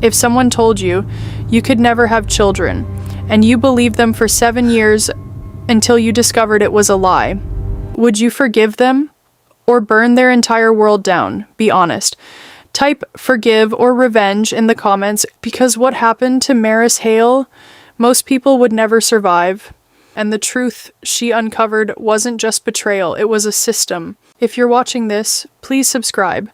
If someone told you you could never have children, and you believed them for 7 years until you discovered it was a lie, would you forgive them or burn their entire world down? Be honest. Type forgive or revenge in the comments, because what happened to Maris Hale, most people would never survive. And the truth she uncovered wasn't just betrayal, it was a system. If you're watching this, please subscribe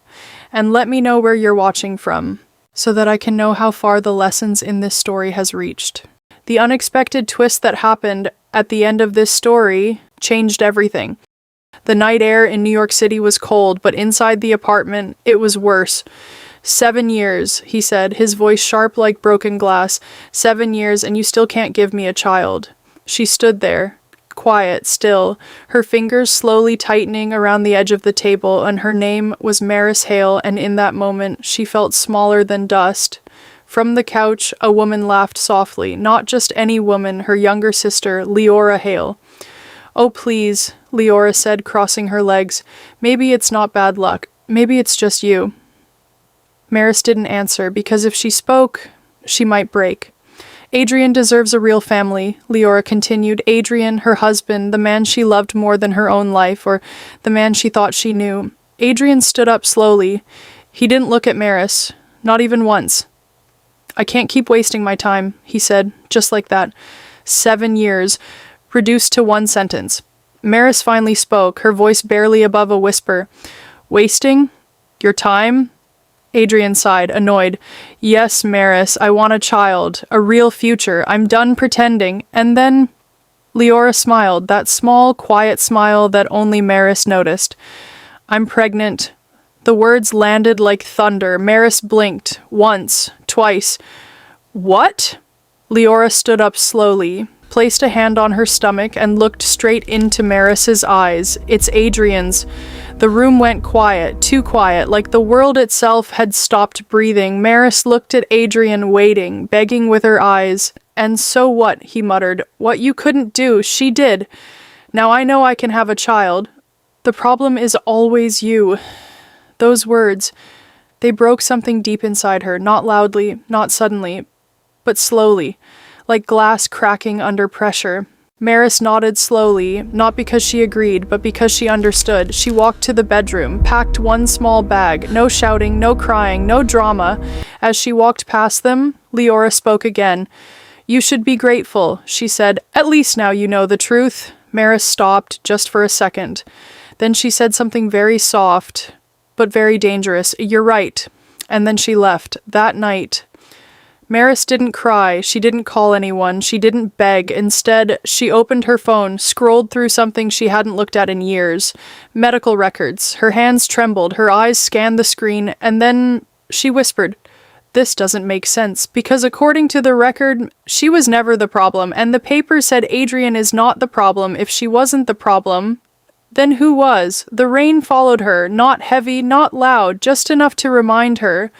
and let me know where you're watching from, so that I can know how far the lessons in this story has reached. The unexpected twist that happened at the end of this story changed everything. The night air in New York City was cold, but inside the apartment, it was worse. 7 years, he said, his voice sharp like broken glass. 7 years, and you still can't give me a child. She stood there, quiet, still, her fingers slowly tightening around the edge of the table, and her name was Maris Hale, and in that moment, she felt smaller than dust. From the couch, a woman laughed softly, not just any woman, her younger sister, Leora Hale. "Oh, please," Leora said, crossing her legs. "Maybe it's not bad luck. Maybe it's just you." Maris didn't answer, because if she spoke, she might break. "Adrian deserves a real family," Leora continued. "Adrian, her husband, the man she loved more than her own life, or the man she thought she knew." Adrian stood up slowly. He didn't look at Maris, not even once. "I can't keep wasting my time," he said, just like that. 7 years, reduced to one sentence. Maris finally spoke, her voice barely above a whisper. "Wasting? Your time?" Adrian sighed, annoyed. "Yes, Maris, I want a child, a real future. I'm done pretending." And then Leora smiled, that small, quiet smile that only Maris noticed. "I'm pregnant." The words landed like thunder. Maris blinked, once, twice. "What?" Leora stood up slowly, placed a hand on her stomach, and looked straight into Maris's eyes. "It's Adrian's." The room went quiet, too quiet, like the world itself had stopped breathing. Maris looked at Adrian, waiting, begging with her eyes. "And so what?" he muttered. "What you couldn't do, she did. Now I know I can have a child. The problem is always you." Those words, they broke something deep inside her, not loudly, not suddenly, but slowly, like glass cracking under pressure. Maris nodded slowly, not because she agreed, but because she understood. She walked to the bedroom, packed one small bag, no shouting, no crying, no drama. As she walked past them, Leora spoke again. "You should be grateful," she said. "At least now you know the truth." Maris stopped, just for a second. Then she said something very soft, but very dangerous. "You're right." And then she left. That night, Maris didn't cry, she didn't call anyone, she didn't beg. Instead, she opened her phone, scrolled through something she hadn't looked at in years. Medical records. Her hands trembled, her eyes scanned the screen, and then she whispered, "This doesn't make sense, because according to the record, she was never the problem, and the paper said Adrian is not the problem. If she wasn't the problem, then who was?" The rain followed her, not heavy, not loud, just enough to remind her.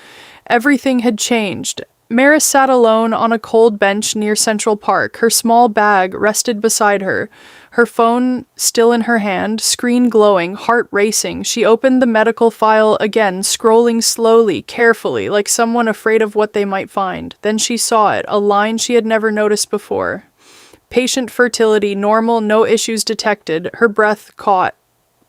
Everything had changed. Maris sat alone on a cold bench near Central Park. Her small bag rested beside her. Her phone still in her hand, screen glowing, heart racing. She opened the medical file again, scrolling slowly, carefully, like someone afraid of what they might find. Then she saw it, a line she had never noticed before. "Patient fertility, normal, no issues detected." Her breath caught.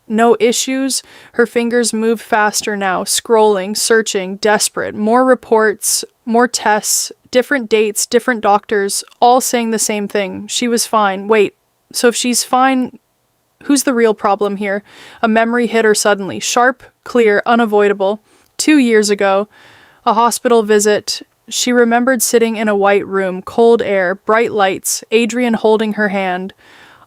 No issues? Her fingers moved faster now, scrolling, searching, desperate. More reports, more tests, different dates, different doctors, all saying the same thing. She was fine. Wait, so if she's fine, who's the real problem here? A memory hit her suddenly, sharp, clear, unavoidable. 2 years ago, a hospital visit. She remembered sitting in a white room, cold air, bright lights, Adrian holding her hand.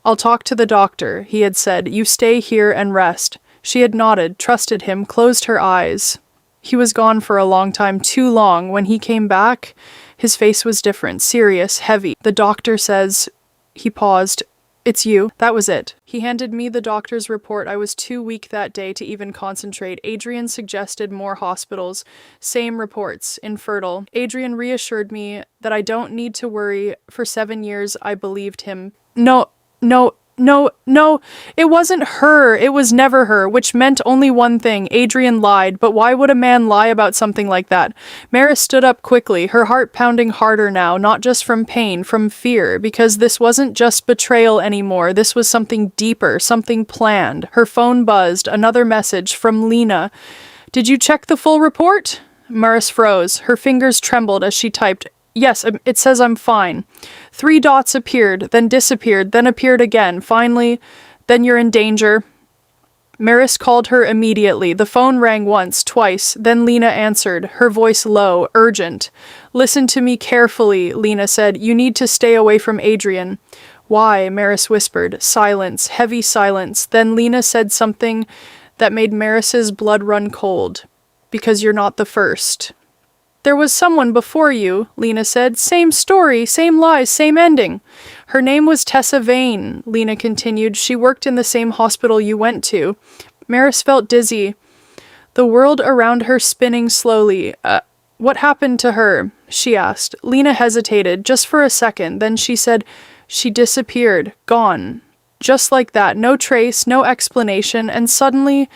"I'll talk to the doctor," he had said. "You stay here and rest." She had nodded, trusted him, closed her eyes. He was gone for a long time, too long. When he came back, his face was different, serious, heavy. "The doctor says..." He paused. "It's you." That was it. He handed me the doctor's report. I was too weak that day to even concentrate. Adrian suggested more hospitals. Same reports. Infertile. Adrian reassured me that I don't need to worry. For 7 years, I believed him. No, No, no, it wasn't her. It was never her, which meant only one thing. Adrian lied, but why would a man lie about something like that? Maris stood up quickly, her heart pounding harder now, not just from pain, from fear, because this wasn't just betrayal anymore. This was something deeper, something planned. Her phone buzzed, another message from Lena. Did you check the full report? Maris froze. Her fingers trembled as she typed. Yes, it says I'm fine. 3 dots appeared, then disappeared, then appeared again. Finally, then you're in danger. Maris called her immediately. The phone rang once, twice. Then Lena answered, her voice low, urgent. Listen to me carefully, Lena said. You need to stay away from Adrian. Why? Maris whispered. Silence, heavy silence. Then Lena said something that made Maris's blood run cold. Because you're not the first. There was someone before you, Lena said. Same story, same lies, same ending. Her name was Tessa Vane, Lena continued. She worked in the same hospital you went to. Maris felt dizzy, the world around her spinning slowly. What happened to her? She asked. Lena hesitated, just for a second. Then she said, she disappeared, gone. Just like that, no trace, no explanation, and suddenly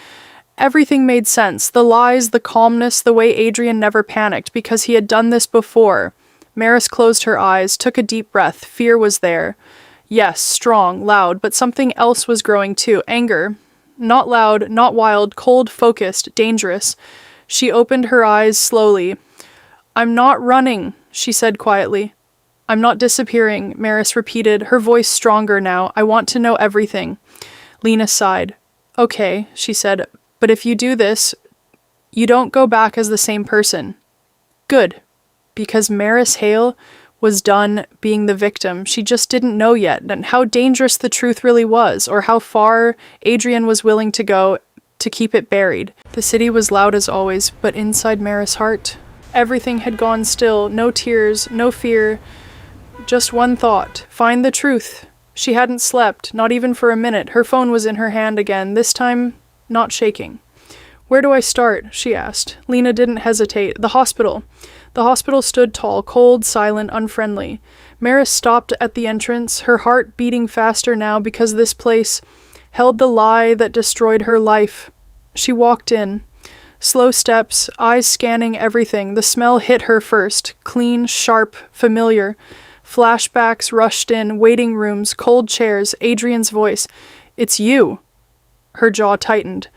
everything made sense. The lies, the calmness, the way Adrian never panicked because he had done this before. Maris closed her eyes, took a deep breath. Fear was there. Yes, strong, loud, but something else was growing too. Anger. Not loud, not wild, cold, focused, dangerous. She opened her eyes slowly. I'm not running, she said quietly. I'm not disappearing, Maris repeated, her voice stronger now. I want to know everything. Lena sighed. Okay, she said. But if you do this, you don't go back as the same person. Good. Because Maris Hale was done being the victim. She just didn't know yet and how dangerous the truth really was, or how far Adrian was willing to go to keep it buried. The city was loud as always, but inside Maris' heart, everything had gone still. No tears, no fear, just one thought. Find the truth. She hadn't slept, not even for a minute. Her phone was in her hand again, this time not shaking. Where do I start? She asked. Lena didn't hesitate. The hospital. The hospital stood tall, cold, silent, unfriendly. Maris stopped at the entrance, her heart beating faster now because this place held the lie that destroyed her life. She walked in. Slow steps, eyes scanning everything. The smell hit her first. Clean, sharp, familiar. Flashbacks rushed in, waiting rooms, cold chairs, Adrian's voice. It's you. Her jaw tightened.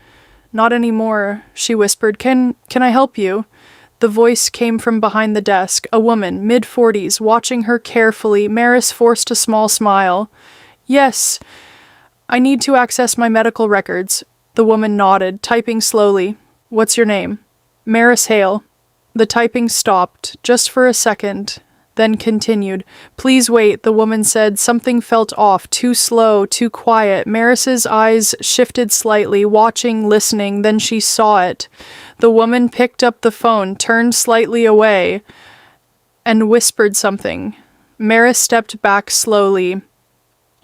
Not anymore, she whispered. Can I help you? The voice came from behind the desk, a woman, mid-40s, watching her carefully. Maris forced a small smile. Yes, I need to access my medical records. The woman nodded, typing slowly. What's your name? Maris Hale. The typing stopped, just for a second, then continued. Please wait, the woman said. Something felt off, too slow, too quiet. Maris's eyes shifted slightly, watching, listening, then she saw it. The woman picked up the phone, turned slightly away, and whispered something. Maris stepped back slowly,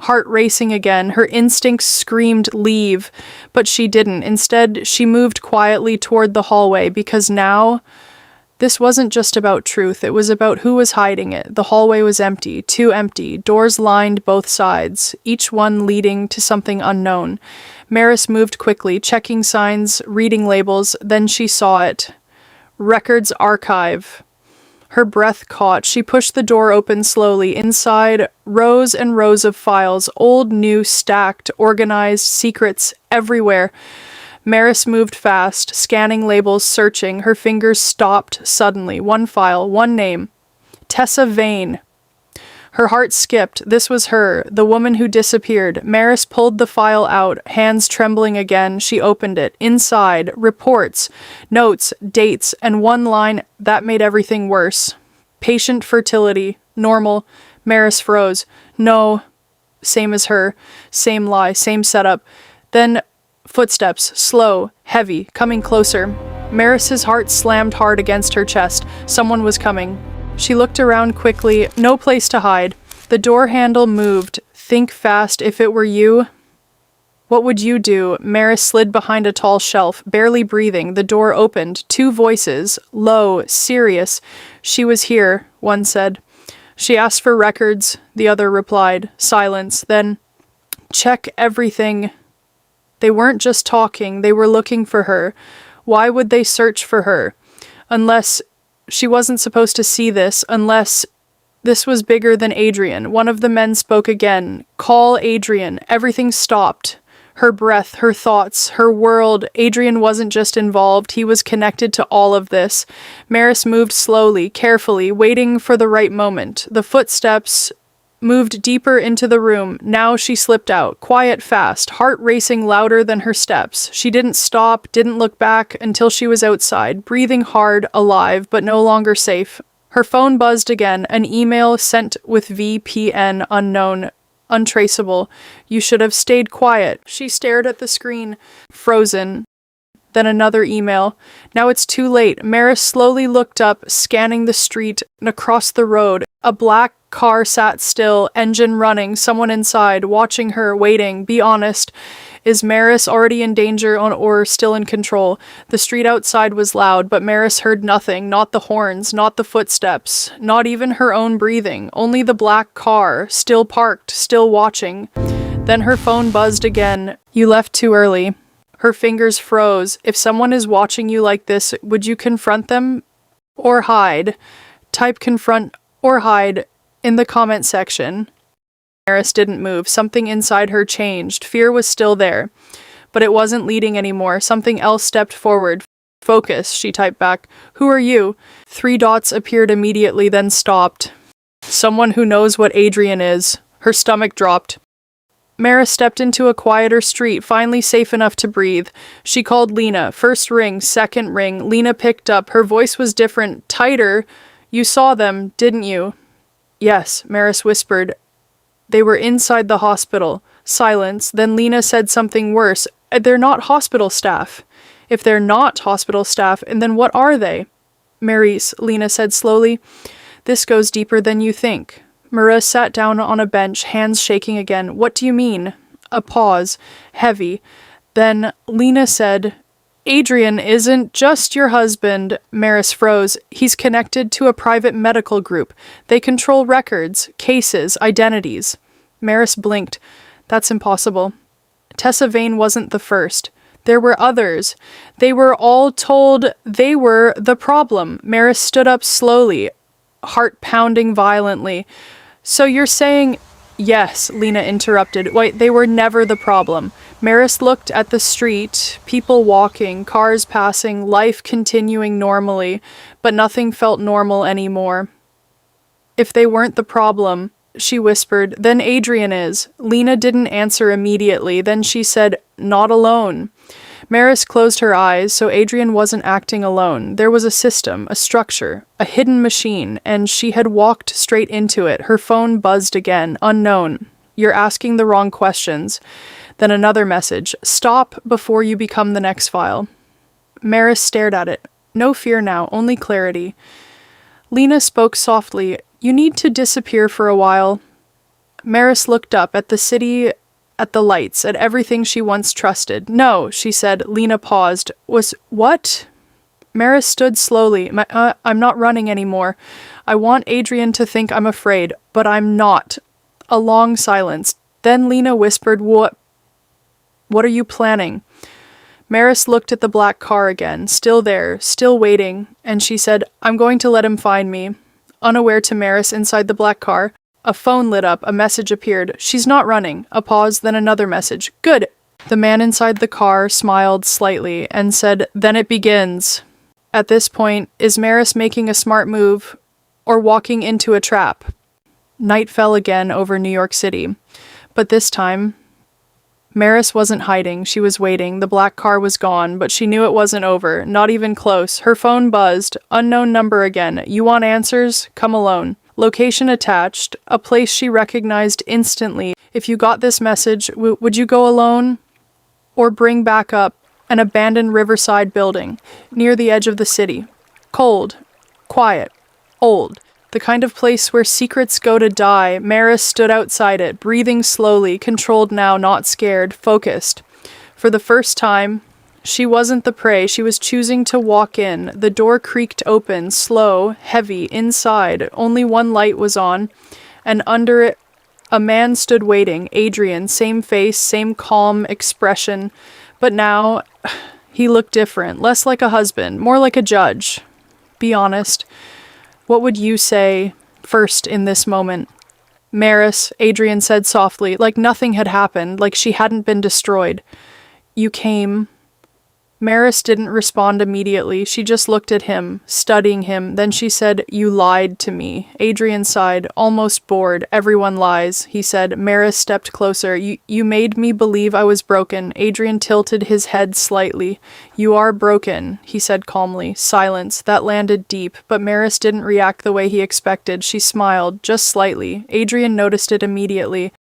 heart racing again. Her instincts screamed, leave, but she didn't. Instead, she moved quietly toward the hallway, because now this wasn't just about truth, it was about who was hiding it. The hallway was empty, too empty. Doors lined both sides, each one leading to something unknown. Maris moved quickly, checking signs, reading labels, then she saw it. Records archive. Her breath caught. She pushed the door open slowly. Inside, rows and rows of files, old, new, stacked, organized, secrets everywhere. Maris moved fast, scanning labels, searching. Her fingers stopped suddenly. One file, one name. Tessa Vane. Her heart skipped. This was her, the woman who disappeared. Maris pulled the file out, hands trembling again. She opened it. Inside, reports, notes, dates, and one line that made everything worse. Patient fertility. Normal. Maris froze. No. Same as her. Same lie. Same setup. Then footsteps, slow, heavy, coming closer. Maris's heart slammed hard against her chest. Someone was coming. She looked around quickly. No place to hide. The door handle moved. Think fast. If it were you, what would you do? Maris slid behind a tall shelf, barely breathing. The door opened. 2 voices, low, serious. She was here, one said. She asked for records. The other replied. Silence. Then, Check everything. They weren't just talking, they were looking for her. Why would they search for her? Unless she wasn't supposed to see this, unless this was bigger than Adrian. One of the men spoke again. Call Adrian. Everything stopped. Her breath, her thoughts, her world. Adrian wasn't just involved, he was connected to all of this. Maris moved slowly, carefully, waiting for the right moment. The footsteps moved deeper into the room. Now she slipped out, quiet, fast, heart racing louder than her steps. She didn't stop, didn't look back until she was outside, breathing hard, alive, but no longer safe. Her phone buzzed again, an email sent with VPN unknown, untraceable. You should have stayed quiet. She stared at the screen, frozen. Then another email. Now it's too late. Maris slowly looked up, scanning the street and across the road. A black car sat still, engine running, someone inside, watching her, waiting. Be honest. Is Maris already in danger or still in control? The street outside was loud, but Maris heard nothing, not the horns, not the footsteps, not even her own breathing, only the black car, still parked, still watching. Then her phone buzzed again. You left too early. Her fingers froze. If someone is watching you like this, would you confront them or hide? Type confront or hide in the comment section. Maris didn't move. Something inside her changed. Fear was still there, but it wasn't leading anymore. Something else stepped forward. Focus, she typed back. Who are you? 3 dots appeared immediately, then stopped. Someone who knows what Adrian is. Her stomach dropped. Maris stepped into a quieter street, finally safe enough to breathe. She called Lena. First ring, second ring. Lena picked up. Her voice was different, tighter. You saw them, didn't you? Yes, Maris whispered. They were inside the hospital. Silence. Then Lena said something worse. They're not hospital staff. If they're not hospital staff, and then what are they? Maurice, Lena said slowly. This goes deeper than you think. Maurice sat down on a bench, hands shaking again. What do you mean? A pause. Heavy. Then Lena said, Adrian isn't just your husband. Maris froze. He's connected to a private medical group. They control records, cases, identities. Maris blinked. That's impossible. Tessa Vane wasn't the first. There were others. They were all told they were the problem. Maris stood up slowly, heart pounding violently. So you're saying... Yes, Lena interrupted. Wait, they were never the problem. Maris looked at the street, people walking, cars passing, life continuing normally, but nothing felt normal anymore. If they weren't the problem, she whispered, then Adrian is. Lena didn't answer immediately. Then she said, not alone. Maris closed her eyes, so Adrian wasn't acting alone. There was a system, a structure, a hidden machine, and she had walked straight into it. Her phone buzzed again. Unknown. You're asking the wrong questions. Then another message. Stop before you become the next file. Maris stared at it. No fear now, only clarity. Lena spoke softly. You need to disappear for a while. Maris looked up at the city, at the lights, at everything she once trusted. No, she said. Lena paused. What? Maris stood slowly. I'm not running anymore. I want Adrian to think I'm afraid, but I'm not. A long silence. Then Lena whispered, What are you planning? Maris looked at the black car again, still there, still waiting, and she said, I'm going to let him find me. Unaware to Maris inside the black car, a phone lit up, a message appeared. She's not running. A pause, then another message. Good. The man inside the car smiled slightly and said, Then it begins. At this point, is Maris making a smart move or walking into a trap? Night fell again over New York City. But this time, Maris wasn't hiding. She was waiting. The black car was gone, but she knew it wasn't over. Not even close. Her phone buzzed. Unknown number again. You want answers? Come alone. Location attached. A place she recognized instantly. If you got this message, would you go alone? Or bring back up an abandoned riverside building near the edge of the city. Cold. Quiet. Old. The kind of place where secrets go to die. Maris stood outside it, breathing slowly, controlled now, not scared, focused. For the first time, she wasn't the prey. She was choosing to walk in. The door creaked open, slow, heavy, inside. Only one light was on, and under it, A man stood waiting. Adrian, same face, same calm expression. But now, he looked different. Less like a husband, more like a judge. Be honest. What would you say first in this moment? Maris, Adrian said softly, like nothing had happened, like she hadn't been destroyed. You came. Maris didn't respond immediately. She just looked at him, studying him. Then she said, "You lied to me." Adrian sighed, almost bored. "Everyone lies," he said. Maris stepped closer. You made me believe I was broken." Adrian tilted his head slightly. "You are broken," he said calmly. Silence. That landed deep, but Maris didn't react the way he expected. She smiled, just slightly. Adrian noticed it immediately.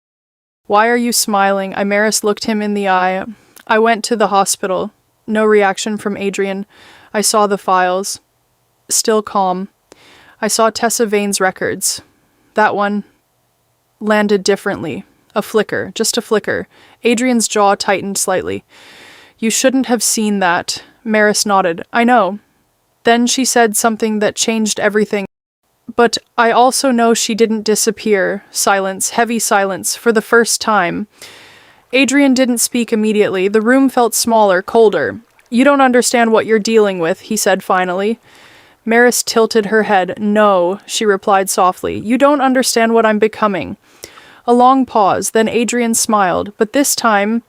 "Why are you smiling?" Maris looked him in the eye. "I went to the hospital." No reaction from Adrian. "I saw the files." Still calm. "I saw Tessa Vane's records." That one landed differently. A flicker. Just a flicker. Adrian's jaw tightened slightly. "You shouldn't have seen that." Maris nodded. "I know." Then she said something that changed everything. "But I also know she didn't disappear." Silence. Heavy silence. For the first time. Adrian didn't speak immediately. The room felt smaller, colder. "You don't understand what you're dealing with," he said finally. Maris tilted her head. "No," she replied softly. "You don't understand what I'm becoming." A long pause, then Adrian smiled, but this time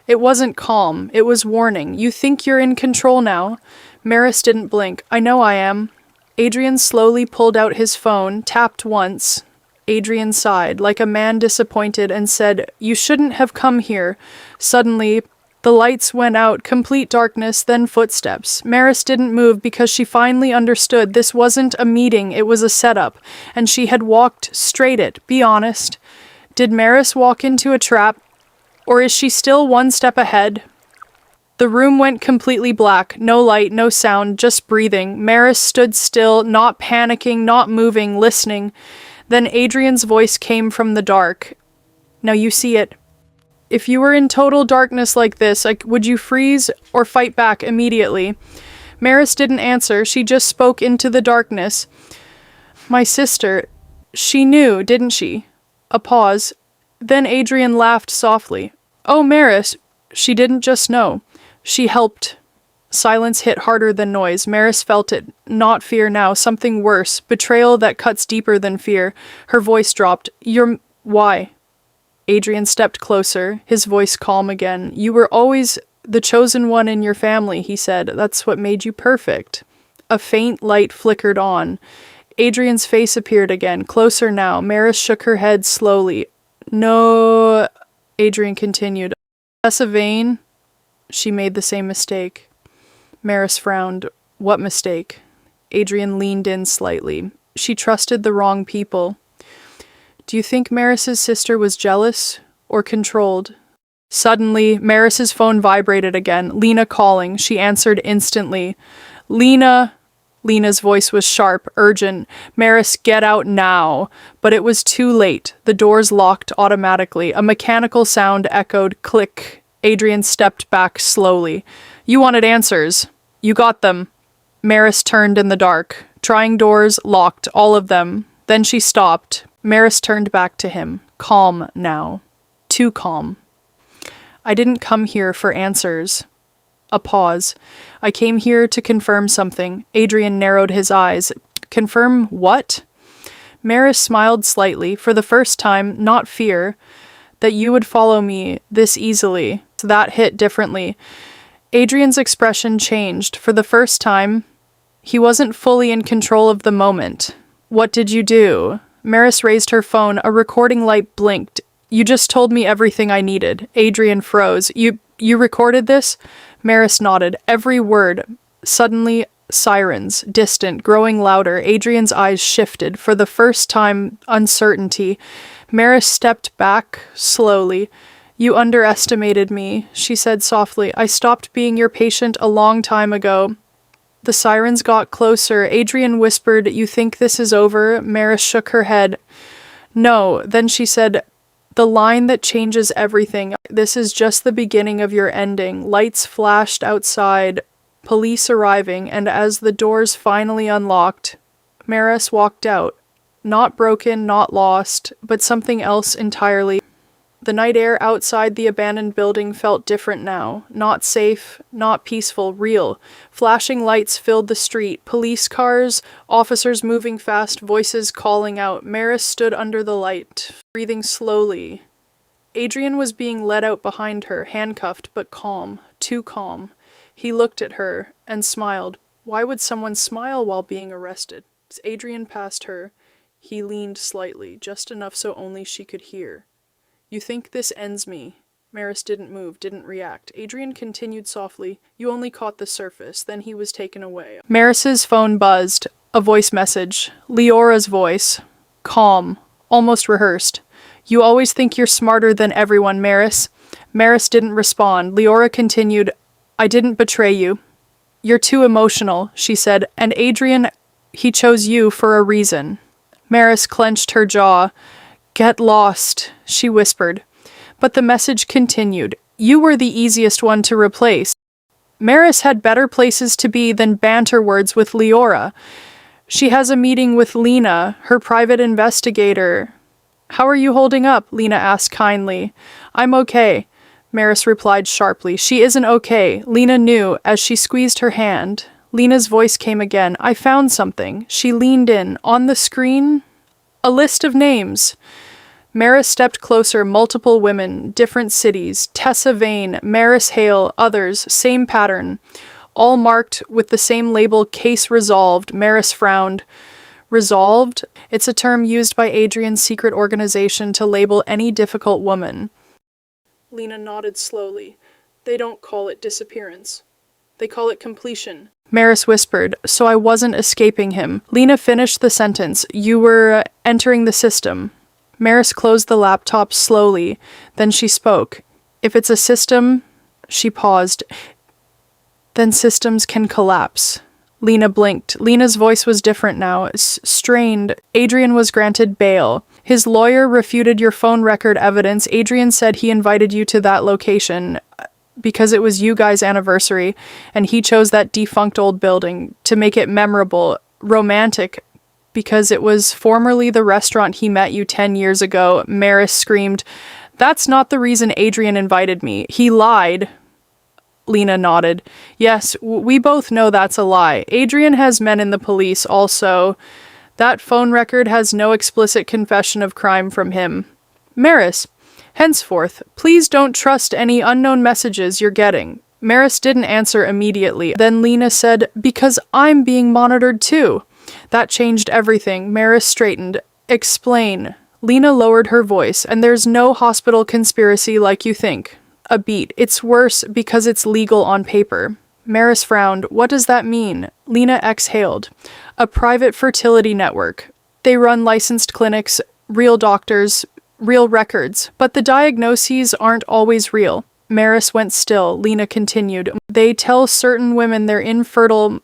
it wasn't calm, it was warning. "You think you're in control now?" Maris didn't blink. "I know I am." Adrian slowly pulled out his phone, tapped once. Adrian sighed, like a man disappointed, and said, "You shouldn't have come here." Suddenly, the lights went out, complete darkness, then footsteps. Maris didn't move because she finally understood this wasn't a meeting, it was a setup, and she had walked straight it. Be honest. Did Maris walk into a trap, or is she still one step ahead? The room went completely black, no light, no sound, just breathing. Maris stood still, not panicking, not moving, listening. Then Adrian's voice came from the dark. "Now you see it. If you were in total darkness like this, would you freeze or fight back immediately?" Maris didn't answer. She just spoke into the darkness. "My sister, she knew, didn't she?" A pause. Then Adrian laughed softly. "Oh, Maris, she didn't just know. She helped." Silence hit harder than noise. Maris felt it. Not fear now, something worse. Betrayal that cuts deeper than fear. Her voice dropped. Why?" Adrian stepped closer, his voice calm again. "You were always the chosen one in your family," he said. "That's what made you perfect." A faint light flickered on. Adrian's face appeared again, closer now. Maris shook her head slowly. "No," Adrian continued. "Tessa Vane, she made the same mistake." Maris frowned. "What mistake?" Adrian leaned in slightly. "She trusted the wrong people." "Do you think Maris's sister was jealous or controlled?" Suddenly, Maris's phone vibrated again. Lena calling. She answered instantly. "Lena!" Lena's voice was sharp, urgent. "Maris, get out now." But it was too late. The doors locked automatically. A mechanical sound echoed. Click. Adrian stepped back slowly. "You wanted answers. You got them." Maris turned in the dark. Trying doors, locked, all of them. Then she stopped. Maris turned back to him. Calm now. Too calm. "I didn't come here for answers." A pause. "I came here to confirm something." Adrian narrowed his eyes. "Confirm what?" Maris smiled slightly, for the first time, not fear. "That you would follow me this easily." That hit differently. Adrian's expression changed. For the first time, he wasn't fully in control of the moment. "What did you do?" Maris raised her phone. A recording light blinked. "You just told me everything I needed." Adrian froze. You recorded this?" Maris nodded. Every word. Suddenly, sirens, distant, growing louder. Adrian's eyes shifted. For the first time, uncertainty. Maris stepped back, slowly. "You underestimated me," she said softly. "I stopped being your patient a long time ago." The sirens got closer. Adrian whispered, "You think this is over?" Maris shook her head. "No." Then she said, "The line that changes everything. This is just the beginning of your ending." Lights flashed outside, police arriving, and as the doors finally unlocked, Maris walked out. Not broken, not lost, but something else entirely. The night air outside the abandoned building felt different now. Not safe, not peaceful, real. Flashing lights filled the street. Police cars, officers moving fast, voices calling out. Maris stood under the light, breathing slowly. Adrian was being led out behind her, handcuffed, but calm. Too calm. He looked at her and smiled. Why would someone smile while being arrested? As Adrian passed her, he leaned slightly, just enough so only she could hear. You think this ends me? Maris didn't move, didn't react. Adrian continued softly. You only caught the surface. Then he was taken away. Maris's phone buzzed. A voice message. Leora's voice. Calm. Almost rehearsed. You always think you're smarter than everyone, Maris. Maris didn't respond. Leora continued. I didn't betray you. You're too emotional, she said. And Adrian, he chose you for a reason. Maris clenched her jaw. Get lost, she whispered. But the message continued. You were the easiest one to replace. Maris had better places to be than banter words with Leora. She has a meeting with Lena, her private investigator. How are you holding up? Lena asked kindly. I'm okay, Maris replied sharply. She isn't okay, Lena knew as she squeezed her hand. Lena's voice came again. I found something. She leaned in. On the screen, a list of names. Maris stepped closer. Multiple women, different cities. Tessa Vane, Maris Hale, others, same pattern. All marked with the same label, case resolved. Maris frowned. Resolved? It's a term used by Adrian's secret organization to label any difficult woman. Lena nodded slowly. They don't call it disappearance. They call it completion. Maris whispered, so I wasn't escaping him. Lena finished the sentence. You were entering the system. Maris closed the laptop slowly. Then she spoke. If it's a system, she paused, then systems can collapse. Lena blinked. Lena's voice was different now, strained. Adrian was granted bail. His lawyer refuted your phone record evidence. Adrian said he invited you to that location because it was you guys' anniversary, and he chose that defunct old building to make it memorable, romantic, because it was formerly the restaurant he met you 10 years ago. Maris screamed, That's not the reason Adrian invited me. He lied. Lena nodded. Yes, we both know that's a lie. Adrian has men in the police also. That phone record has no explicit confession of crime from him. Maris, henceforth, please don't trust any unknown messages you're getting. Maris didn't answer immediately. Then Lena said, Because I'm being monitored too. That changed everything. Maris straightened. Explain. Lena lowered her voice. And there's no hospital conspiracy like you think. A beat. It's worse because it's legal on paper. Maris frowned. What does that mean? Lena exhaled. A private fertility network. They run licensed clinics, real doctors, real records. But the diagnoses aren't always real. Maris went still. Lena continued. They tell certain women they're infertile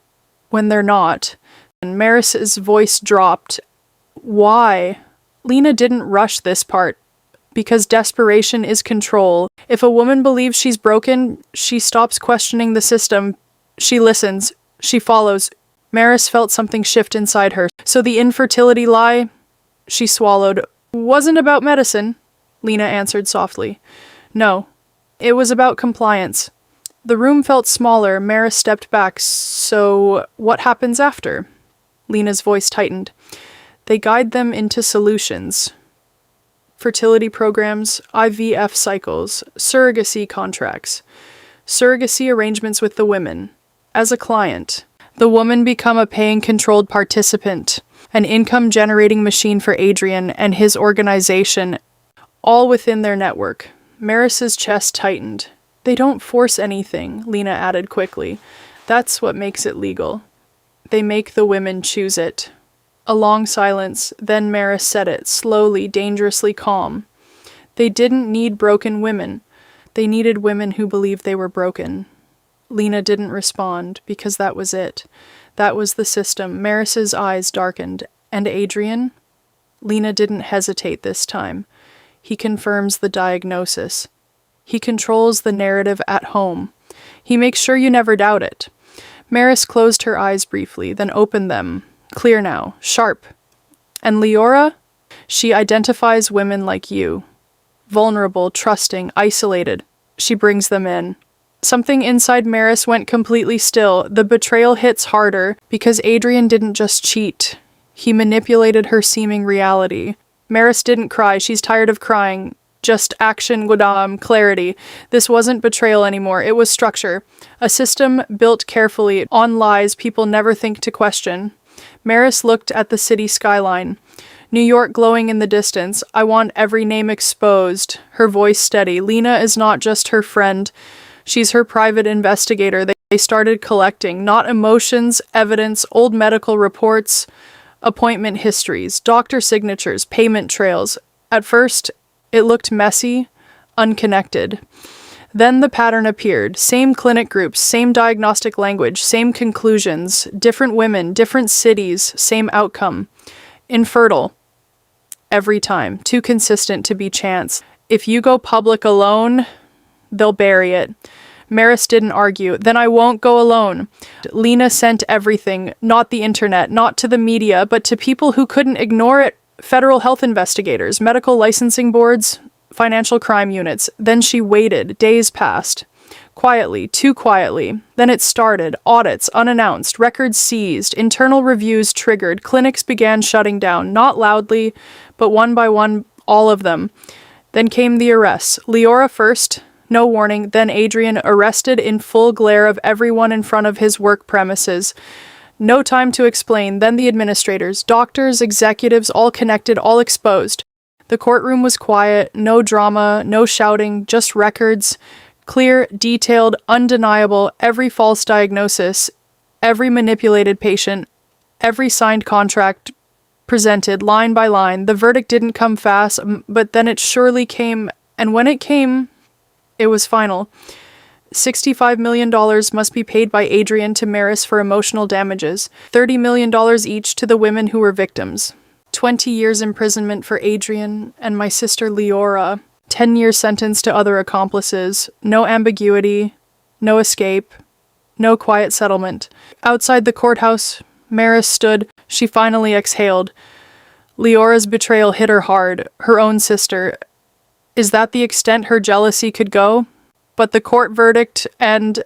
when they're not. And Maris's voice dropped. Why? Lena didn't rush this part. Because desperation is control. If a woman believes she's broken, she stops questioning the system. She listens. She follows. Maris felt something shift inside her. So the infertility lie, she swallowed, wasn't about medicine, Lena answered softly. No, it was about compliance. The room felt smaller. Maris stepped back. So what happens after? Lena's voice tightened. They guide them into solutions. Fertility programs, IVF cycles, surrogacy contracts, surrogacy arrangements with the women. As a client, the woman become a paying controlled participant, an income-generating machine for Adrian and his organization, all within their network. Maris's chest tightened. They don't force anything, Lena added quickly. That's what makes it legal. They make the women choose it. A long silence, then Maris said it, slowly, dangerously calm. They didn't need broken women. They needed women who believed they were broken. Lena didn't respond, because that was it. That was the system. Maris's eyes darkened. And Adrian? Lena didn't hesitate this time. He confirms the diagnosis. He controls the narrative at home. He makes sure you never doubt it. Maris closed her eyes briefly, then opened them. Clear now. Sharp. And Leora? She identifies women like you. Vulnerable, trusting, isolated. She brings them in. Something inside Maris went completely still. The betrayal hits harder because Adrian didn't just cheat. He manipulated her seeming reality. Maris didn't cry. She's tired of crying. Just action, clarity. This wasn't betrayal anymore. It was structure. A system built carefully on lies people never think to question. Maris looked at the city skyline. New York glowing in the distance. I want every name exposed. Her voice steady. Lena is not just her friend. She's her private investigator. They started collecting, not emotions, evidence, old medical reports, appointment histories, doctor signatures, payment trails. At first, it looked messy, unconnected. Then the pattern appeared. Same clinic groups, same diagnostic language, same conclusions, different women, different cities, same outcome. Infertile. Every time. Too consistent to be chance. If you go public alone, they'll bury it. Maris didn't argue. Then I won't go alone. Lena sent everything, not the internet, not to the media, but to people who couldn't ignore it. Federal health investigators, medical licensing boards, financial crime units. Then she waited. Days passed. Quietly, too quietly. Then it started. Audits, unannounced, records seized, internal reviews triggered, clinics began shutting down, not loudly, but one by one, all of them. Then came the arrests. Leora first, no warning, then Adrian arrested in full glare of everyone in front of his work premises. No time to explain. Then the administrators, doctors, executives, all connected, all exposed. The courtroom was quiet, no drama, no shouting, just records. Clear, detailed, undeniable, every false diagnosis, every manipulated patient, every signed contract presented line by line. The verdict didn't come fast, but then it surely came, and when it came, it was final. $65 million must be paid by Adrian to Maris for emotional damages, $30 million each to the women who were victims. 20 years imprisonment for Adrian and my sister Leora. 10-year sentence to other accomplices. No ambiguity, no escape, no quiet settlement. Outside the courthouse, Maris stood. She finally exhaled. Leora's betrayal hit her hard, her own sister. Is that the extent her jealousy could go? But the court verdict and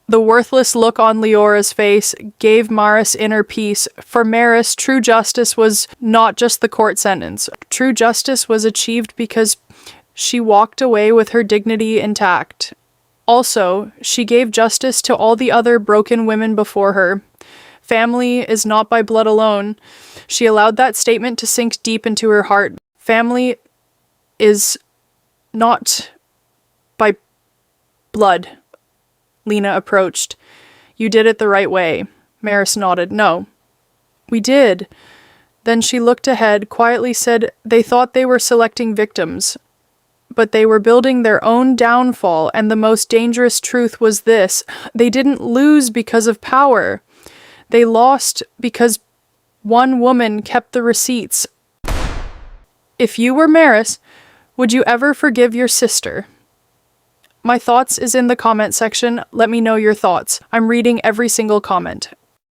the worthless look on Leora's face gave Maris inner peace. For Maris, true justice was not just the court sentence. True justice was achieved because she walked away with her dignity intact. Also, she gave justice to all the other broken women before her. Family is not by blood alone. She allowed that statement to sink deep into her heart. Family is not by blood. Lena approached. You did it the right way. Maris nodded. No. We did. Then she looked ahead, quietly said they thought they were selecting victims. But they were building their own downfall, and the most dangerous truth was this. They didn't lose because of power. They lost because one woman kept the receipts. If you were Maris, would you ever forgive your sister? My thoughts is in the comment section. Let me know your thoughts. I'm reading every single comment.